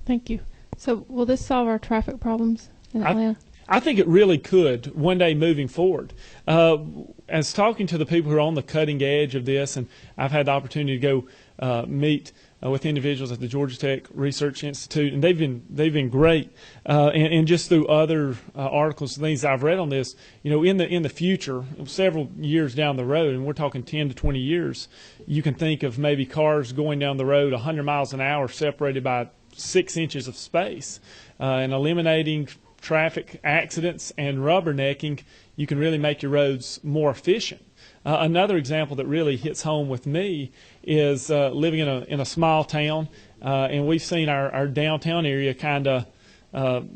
Thank you. So will this solve our traffic problems in Atlanta? I think it really could one day moving forward. As talking to the people who are on the cutting edge of this, and I've had the opportunity to go meet with individuals at the Georgia Tech Research Institute, and they've been great. And just through other articles and things I've read on this, in the future, several years down the road, and we're talking 10 to 20 years, you can think of maybe cars going down the road 100 miles an hour separated by 6 inches of space, and eliminating traffic accidents and rubbernecking. You can really make your roads more efficient. Another example that really hits home with me is living in a small town, and we've seen our downtown area kind of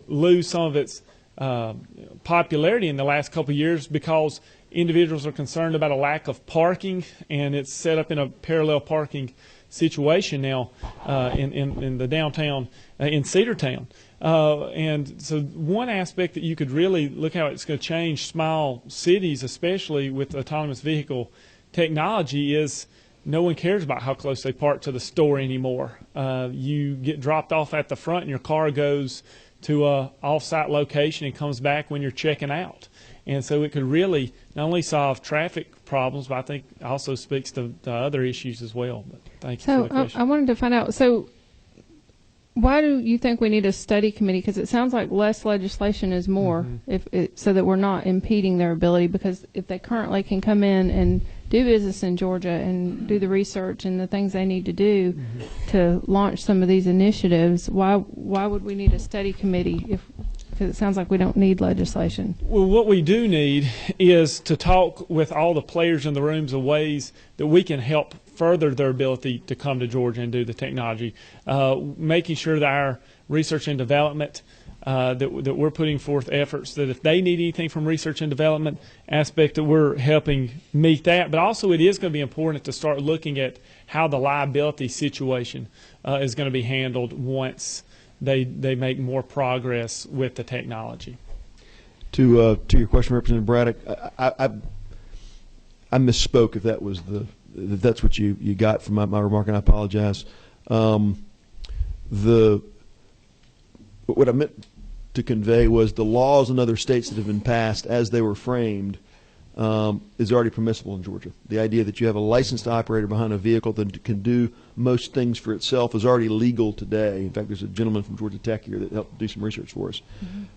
lose some of its popularity in the last couple of years because individuals are concerned about a lack of parking, and it's set up in a parallel parking situation now in the downtown in Cedartown. And so one aspect that you could really look how it's going to change small cities, especially with autonomous vehicle technology, is no one cares about how close they park to the store anymore. You get dropped off at the front and your car goes to a off-site location and comes back when you're checking out. And so it could really not only solve traffic problems, but I think also speaks to other issues as well. But thank you for the question. I wanted to find out, so why do you think we need a study committee? Because it sounds like less legislation is more, so that we're not impeding their ability. Because if they currently can come in and do business in Georgia and do the research and the things they need to do to launch some of these initiatives, why would we need a study committee because it sounds like we don't need legislation? Well, what we do need is to talk with all the players in the rooms of ways that we can help further their ability to come to Georgia and do the technology, making sure that our research and development, that we're putting forth efforts that if they need anything from research and development aspect, that we're helping meet that. But also it is going to be important to start looking at how the liability situation is going to be handled once they make more progress with the technology. To your question, Representative Braddock, I misspoke if that's what you got from my remark, and I apologize. What I meant to convey was the laws in other states that have been passed as they were framed is already permissible in Georgia. The idea that you have a licensed operator behind a vehicle that can do most things for itself is already legal today. In fact, there's a gentleman from Georgia Tech here that helped do some research for us.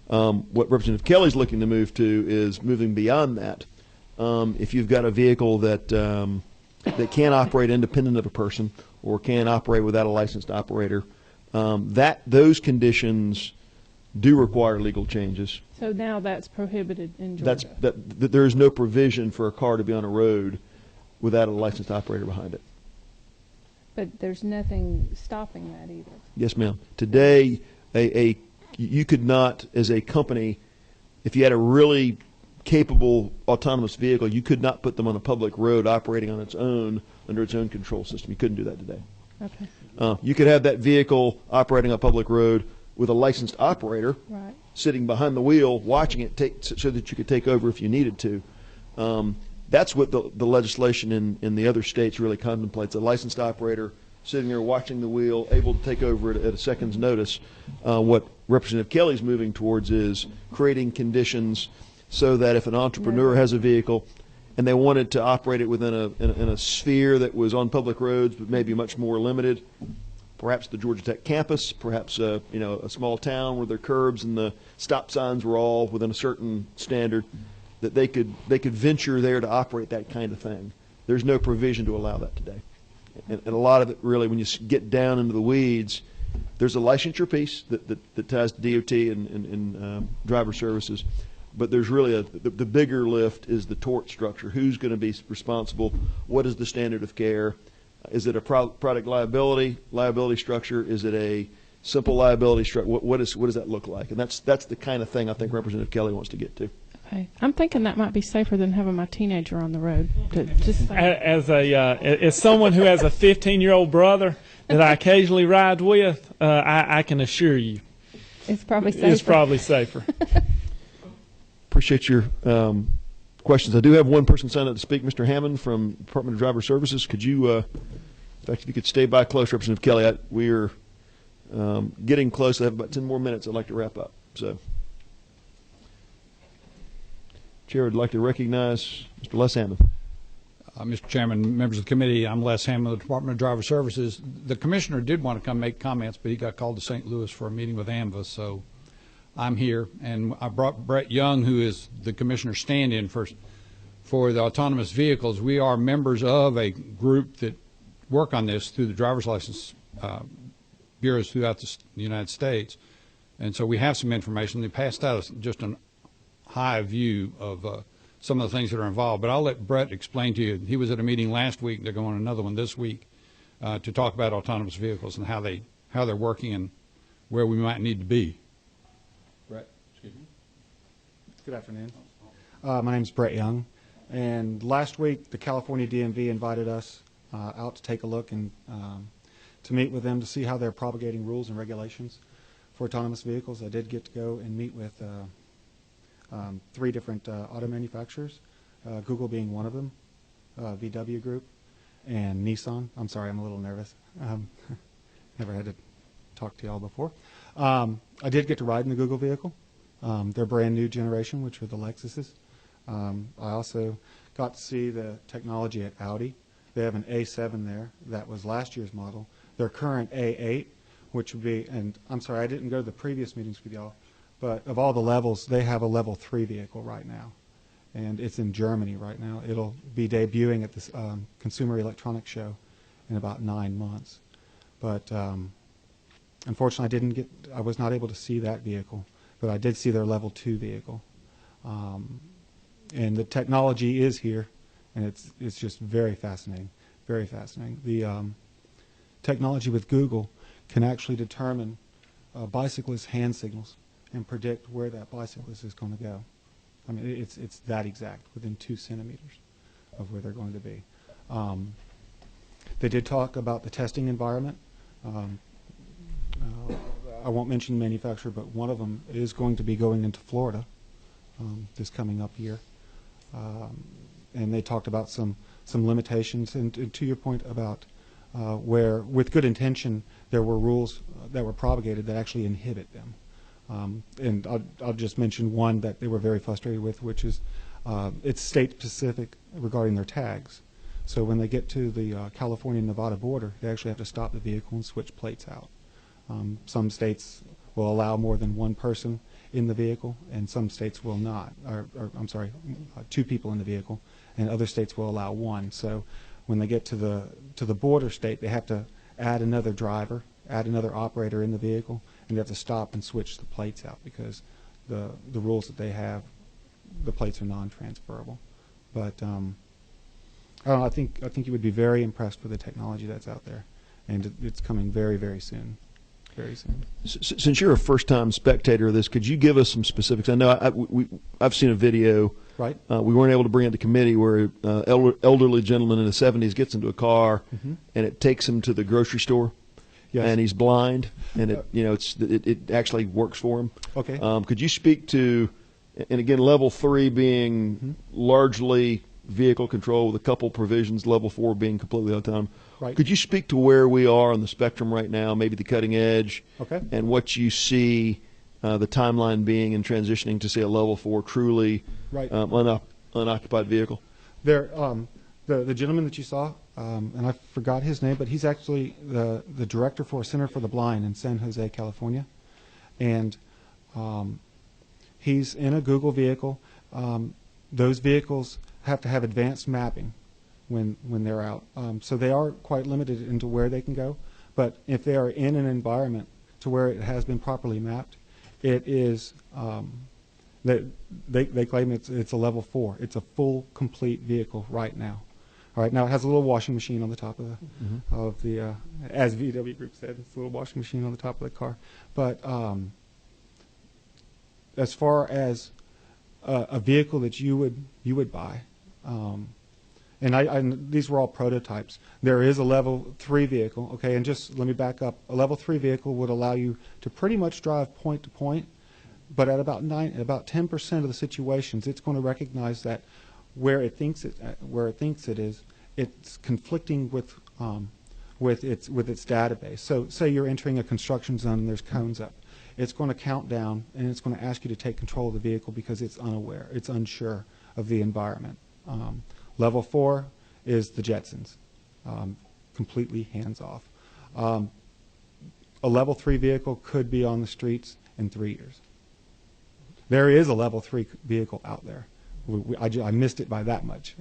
What Representative Kelly's looking to move to is moving beyond that. If you've got a vehicle that can't operate independent of a person or can't operate without a licensed operator, those conditions do require legal changes. So now that's prohibited in Georgia. There is no provision for a car to be on a road without a licensed operator behind it. But there's nothing stopping that either. Yes, ma'am. Today, you could not, as a company, if you had a really capable autonomous vehicle, you could not put them on a public road operating on its own under its own control system. You couldn't do that today. Okay. You could have that vehicle operating on a public road with a licensed operator Right. sitting behind the wheel watching it so that you could take over if you needed to. That's what the legislation in the other states really contemplates, a licensed operator sitting there watching the wheel, able to take over at a second's notice. What Representative Kelly's moving towards is creating conditions so that if an entrepreneur has a vehicle and they wanted to operate it within a sphere that was on public roads but maybe much more limited, perhaps the Georgia Tech campus, perhaps a small town where their curbs and the stop signs were all within a certain standard, that they could venture there to operate that kind of thing. There's no provision to allow that today. And a lot of it really, when you get down into the weeds, there's a licensure piece that ties to DOT and driver services, but there's really the bigger lift is the tort structure. Who's going to be responsible? What is the standard of care? Is it a product liability structure? Is it a simple liability structure? What does that look like? And that's the kind of thing I think Representative Kelly wants to get to. Okay. I'm thinking that might be safer than having my teenager on the road. As someone who has a 15-year-old brother that I occasionally ride with, I can assure you, it's probably safer. It's probably safer. Appreciate your questions. I do have one person signed up to speak, Mr. Hammond from Department of Driver Services. Could you, in fact, if you could stay by close, Representative Kelly, we are getting close. I have about 10 more minutes. I'd like to wrap up. So, Chair would like to recognize Mr. Les Hammond. Mr. Chairman, members of the committee, I'm Les Hammond of the Department of Driver Services. The commissioner did want to come make comments, but he got called to St. Louis for a meeting with AMVA, so I'm here. And I brought Brett Young, who is the commissioner's stand-in for the autonomous vehicles. We are members of a group that work on this through the driver's license bureaus throughout the United States. And so we have some information. They passed out just a high view of some of the things that are involved. But I'll let Brett explain to you. He was at a meeting last week. They're going to another one this week to talk about autonomous vehicles and how they're working and where we might need to be. Brett, excuse me. Good afternoon. My name is Brett Young. And last week, the California DMV invited us out to take a look and to meet with them to see how they're propagating rules and regulations for autonomous vehicles. I did get to go and meet with 3 different auto manufacturers, Google being one of them, VW Group, and Nissan. I'm sorry, I'm a little nervous. Never had to talk to y'all before. I did get to ride in the Google vehicle, their brand new generation, which are the Lexuses. I also got to see the technology at Audi. They have an A7 there. That was last year's model. Their current A8, which would be, and I'm sorry, I didn't go to the previous meetings with y'all, but of all the levels, they have a level 3 vehicle right now. And it's in Germany right now. It'll be debuting at this Consumer Electronics Show in about 9 months. But unfortunately, I was not able to see that vehicle, but I did see their level 2 vehicle. And the technology is here, and it's just very fascinating, very fascinating. The technology with Google can actually determine bicyclist hand signals and predict where that bicyclist is going to go. I mean, it's that exact, within 2 centimeters of where they're going to be. They did talk about the testing environment. I won't mention the manufacturer, but one of them is going to be going into Florida this coming up year. And they talked about some limitations. And to your point about where, with good intention, there were rules that were propagated that actually inhibit them. And I'll just mention one that they were very frustrated with, which is it's state-specific regarding their tags. So when they get to the California-Nevada border, they actually have to stop the vehicle and switch plates out. Some states will allow more than one person in the vehicle, and some states will not. Or I'm sorry, 2 people in the vehicle, and other states will allow 1. So when they get to the border state, they have to add another driver, add another operator in the vehicle, and they have to stop and switch the plates out because the rules that they have, the plates are non-transferable. But I don't know, I think you would be very impressed with the technology that's out there, and it's coming very, very soon. Very soon. Since you're a first-time spectator of this, could you give us some specifics? I know I've seen a video Right. We weren't able to bring it to committee where elderly gentleman in the 70s gets into a car and it takes him to the grocery store. Yes. And he's blind, and it actually works for him. Okay. Could you speak to, and again, level 3 being largely vehicle control with a couple provisions, level 4 being completely autonomous. Right. Could you speak to where we are on the spectrum right now, maybe the cutting edge, Okay. and what you see the timeline being in transitioning to, say, a level 4 truly Right. unoccupied vehicle? There, the gentleman that you saw, and I forgot his name, but he's actually the director for Center for the Blind in San Jose, California, and he's in a Google vehicle. Those vehicles have to have advanced mapping when they're out, so they are quite limited into where they can go. But if they are in an environment to where it has been properly mapped, it is. They claim it's a level 4. It's a full, complete vehicle right now. All right, now it has a little washing machine on the top of the as VW Group said, it's a little washing machine on the top of the car. But as far as a vehicle that you would buy, and these were all prototypes. There is a level 3 vehicle, okay, and just let me back up. A level 3 vehicle would allow you to pretty much drive point to point, but at about 10% of the situations, it's going to recognize that where it thinks it is, it's conflicting with its database. So, say you're entering a construction zone and there's cones up, it's going to count down and it's going to ask you to take control of the vehicle because it's unaware, it's unsure of the environment. Level 4 is the Jetsons, completely hands off. A level 3 vehicle could be on the streets in 3 years. There is a level 3 vehicle out there. I missed it by that much.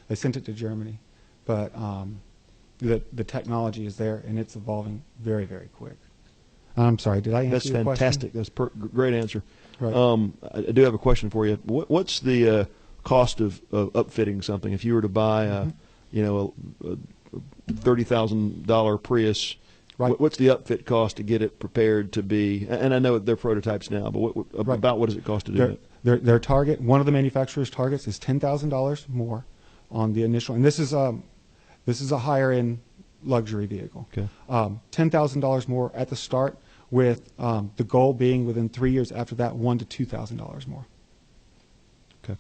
They sent it to Germany, but the technology is there and it's evolving very, very quick. I'm sorry, did I answer your question? That's fantastic. That's great answer. Right. I do have a question for you. What's the cost of upfitting something? If you were to buy a $30,000 Prius, right. What's the upfit cost to get it prepared to be? And I know they're prototypes now, but about what does it cost to do it? Their target, one of the manufacturer's targets, is $10,000 more on the initial, and this is a higher end luxury vehicle. Okay. $10,000 more at the start, with the goal being within 3 years after that, $1,000 to $2,000 more. Okay.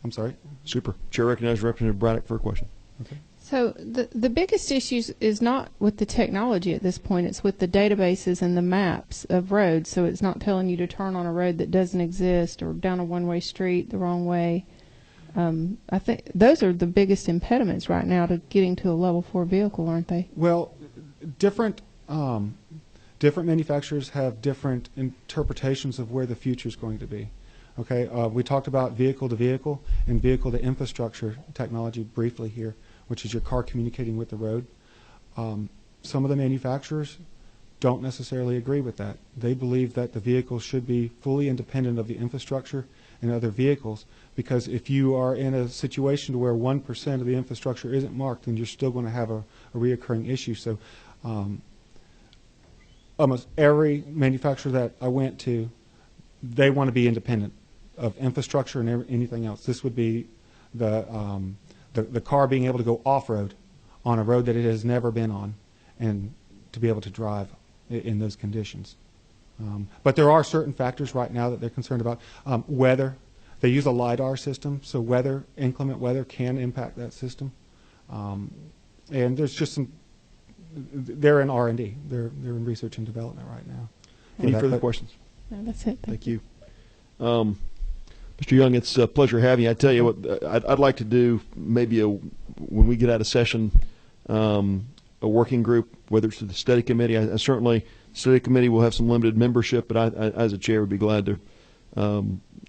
I'm sorry. Super. Chair recognizes Representative Braddock for a question. Okay. So the biggest issue is not with the technology at this point. It's with the databases and the maps of roads. So it's not telling you to turn on a road that doesn't exist or down a one-way street the wrong way. I think those are the biggest impediments right now to getting to a level 4 vehicle, aren't they? Well, different manufacturers have different interpretations of where the future is going to be. Okay, we talked about vehicle to vehicle and vehicle to infrastructure technology briefly here, which is your car communicating with the road. Some of the manufacturers don't necessarily agree with that. They believe that the vehicle should be fully independent of the infrastructure and other vehicles, because if you are in a situation where 1% of the infrastructure isn't marked, then you're still going to have a reoccurring issue. So almost every manufacturer that I went to, they want to be independent of infrastructure and anything else. This would be the car being able to go off-road on a road that it has never been on, and to be able to drive in those conditions. But there are certain factors right now that they're concerned about. Weather. They use a LiDAR system, so inclement weather can impact that system. And there's just some, they're in R&D. They're in research and development right now. Any further questions? No, that's it. Thank you. Mr. Young, it's a pleasure having you. I tell you what, I'd like to do maybe when we get out of session, a working group, whether it's to the study committee. I certainly, the study committee will have some limited membership, but I as a chair, would be glad to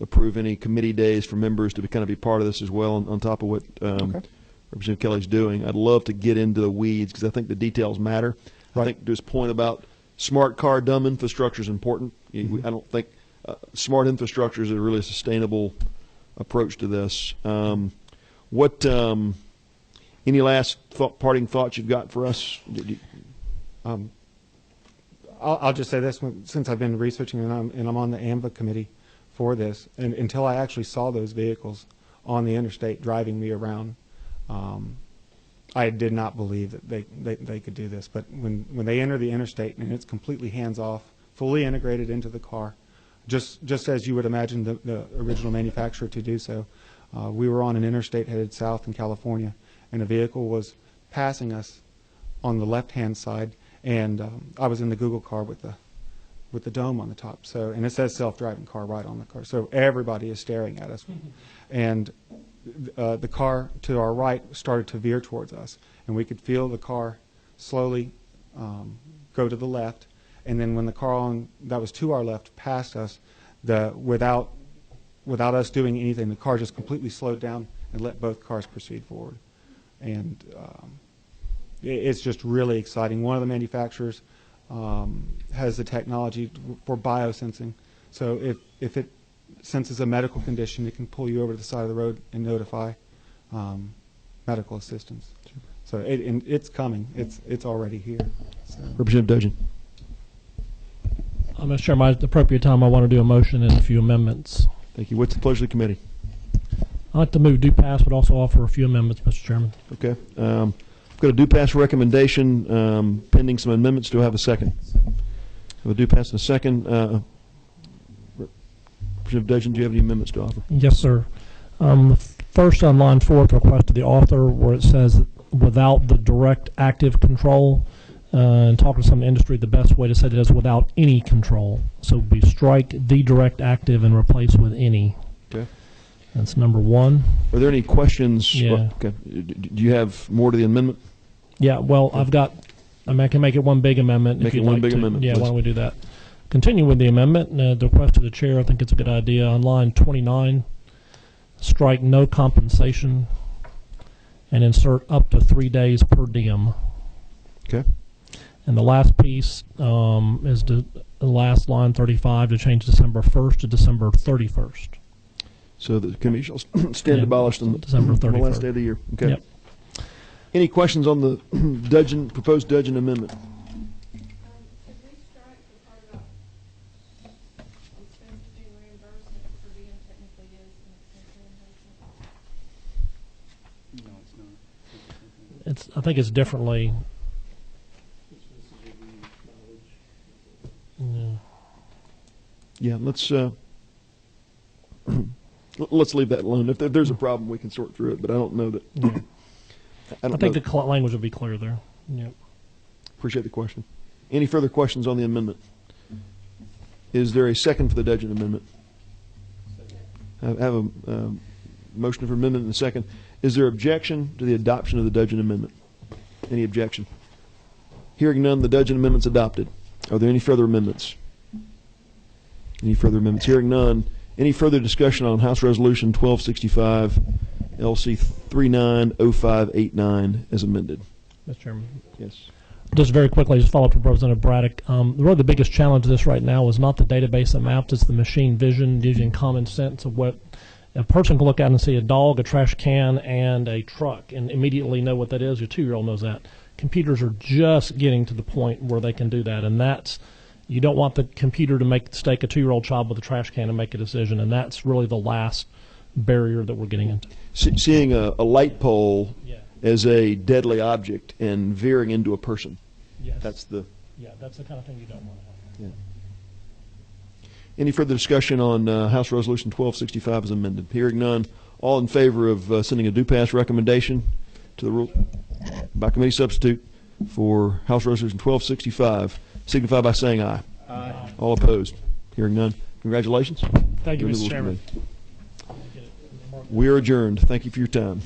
approve any committee days for members to kind of be part of this as well, on top of what Representative Kelly's doing. I'd love to get into the weeds because I think the details matter. Right. I think this point about smart car, dumb infrastructure is important. I don't think smart infrastructure is a really sustainable approach to this. Any last parting thoughts you've got for us? I'll just say this: since I've been researching and I'm on the AMVA committee for this, and until I actually saw those vehicles on the interstate driving me around, I did not believe that they could do this. But when they enter the interstate and it's completely hands-off, fully integrated into the car, just as you would imagine the original manufacturer to do so. We were on an interstate headed south in California, and a vehicle was passing us on the left-hand side, and I was in the Google car with the dome on the top. So, and it says self-driving car right on the car. So everybody is staring at us, and the car to our right started to veer towards us, and we could feel the car slowly go to the left. And then when the car that was to our left passed us, without us doing anything, the car just completely slowed down and let both cars proceed forward. And it's just really exciting. One of the manufacturers has the technology for biosensing. So if it senses a medical condition, it can pull you over to the side of the road and notify medical assistance. So it's coming. It's already here. So. Representative Duggan. Mr. Chairman, at the appropriate time, I want to do a motion and a few amendments. Thank you. What's the pleasure of the committee? I'd like to move due pass, but also offer a few amendments, Mr. Chairman. Okay. I've got a due pass recommendation pending some amendments. Do I have a second? I have a due pass and a second. Representative Duggan, do you have any amendments to offer? Yes, sir. First, on line 4, the request of the author, where it says without the direct active control, and talking to some industry, the best way to say that is without any control. So we strike the direct active and replace with any. Okay. That's number 1. Are there any questions? Yeah. Okay. Do you have more to the amendment? Yeah, well, I can make it one big amendment. Make if it you'd one like big to. amendment, Yeah, please. why don't we do that? Continue with the amendment. The request of the chair, I think it's a good idea. On line 29, strike no compensation and insert up to 3 days per diem. Okay. And the last piece is the last line 35 to change December 1st to December 31st. So the committee shall stand abolished on December the 31st. last day of the year. Okay. Yep. Any questions on the proposed Duggan amendment? Could we strike the part about expenses being reimbursed if per diem technically is an expense reimbursement? No, it's not. I think it's differently. Yeah, let's leave that alone. If there's a problem, we can sort through it. But I don't know that. Yeah. I think the language would be clear there. Yep. Appreciate the question. Any further questions on the amendment? Is there a second for the Duggan amendment? I have a motion for amendment and a second. Is there objection to the adoption of the Duggan amendment? Any objection? Hearing none, the Duggan amendment's adopted. Are there any further amendments? Any further amendments? Hearing none. Any further discussion on House Resolution 1265 LC 390589 as amended? Mr. Chairman. Yes. Just very quickly, just follow up to Representative Braddock. Really the biggest challenge of this right now is not the database that maps, it's the machine vision using common sense of what a person can look at and see a dog, a trash can, and a truck and immediately know what that is. Your 2-year-old knows that. Computers are just getting to the point where they can do that, and that's, you don't want the computer to mistake a 2-year-old child with a trash can and make a decision, and that's really the last barrier that we're getting into. Seeing a light pole as a deadly object and veering into a person. Yes. That's the kind of thing you don't want to have. Yeah. Any further discussion on House Resolution 1265 as amended? Hearing none, all in favor of sending a due pass recommendation to the rule by committee substitute for House Resolution 1265 signify by saying aye. Aye. All opposed? Hearing none. Congratulations. Thank you, Go to the Mr. Rules Chairman. Committee. We are adjourned. Thank you for your time.